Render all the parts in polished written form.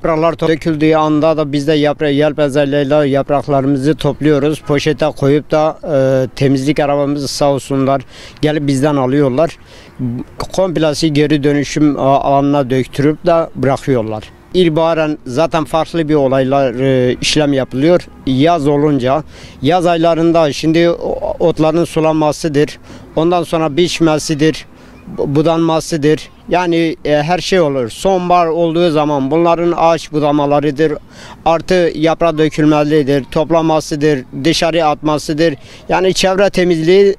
Yapraklar döküldüğü anda da biz de yelpazelerle yapraklarımızı topluyoruz. Poşete koyup da temizlik arabamızı sağ olsunlar gelip bizden alıyorlar. Komplesi geri dönüşüm alanına döktürüp de bırakıyorlar. İlkbaharın zaten farklı bir olaylar işlem yapılıyor. Yaz olunca, yaz aylarında şimdi otların sulanmasıdır. Ondan sonra biçmesidir, budanmasıdır. Yani her şey olur. Sonbahar olduğu zaman bunların ağaç budamalarıdır. Artı yaprak dökülmelidir, toplamasıdır, dışarı atmasıdır. Yani çevre temizliği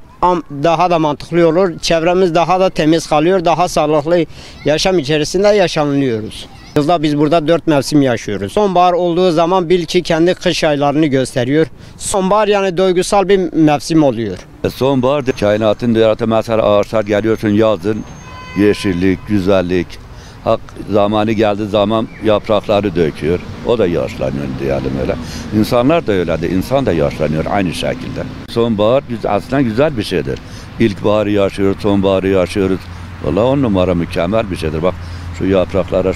daha da mantıklı olur. Çevremiz daha da temiz kalıyor. Daha sağlıklı yaşam içerisinde yaşanıyoruz. Yılda biz burada 4 mevsim yaşıyoruz. Sonbahar olduğu zaman bil ki kendi kış aylarını gösteriyor. Sonbahar yani duygusal bir mevsim oluyor. Sonbahar kainatın yaratı mesela ağaçlar geliyorsun yazın yeşillik, güzellik. Hak zamanı geldiği zaman yaprakları döküyor. O da yaşlanıyor diyelim öyle. İnsanlar da öyledir. İnsan da yaşlanıyor aynı şekilde. Sonbahar aslında güzel bir şeydir. İlkbaharı yaşıyoruz, sonbaharı yaşıyoruz. Vallahi 10 numara mükemmel bir şeydir. Bak şu yapraklara,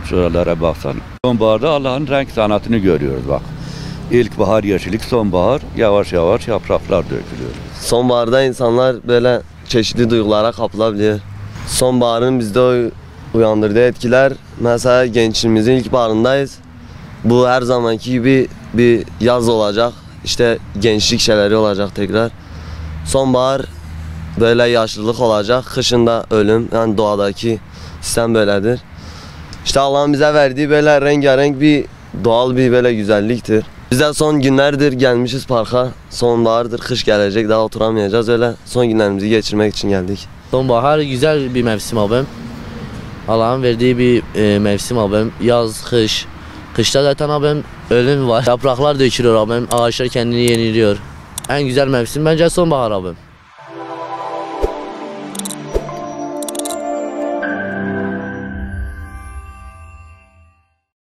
şuralara baksana. Sonbaharda Allah'ın renk sanatını görüyoruz bak. İlkbahar yeşillik, sonbahar yavaş yavaş yapraklar dökülüyor. Sonbaharda insanlar böyle çeşitli duygulara kapılabiliyor. Sonbaharın bizde uyandırdığı etkiler, mesela gençliğimizin ilkbaharındayız. Bu her zamanki gibi bir yaz olacak. İşte gençlik şeyleri olacak tekrar. Sonbahar böyle yaşlılık olacak. Kışında ölüm. Yani doğadaki sistem böyledir. İşte Allah'ın bize verdiği böyle rengarenk bir doğal bir böyle güzelliktir. Biz de son günlerdir gelmişiz parka. Sonbahardır, kış gelecek, daha oturamayacağız, öyle son günlerimizi geçirmek için geldik. Sonbahar güzel bir mevsim abim. Allah'ın verdiği bir mevsim abim. Yaz, kış. Kışta zaten abim ölüm var. Yapraklar dökülüyor abim. Ağaçlar kendini yeniliyor. En güzel mevsim bence sonbahar abim.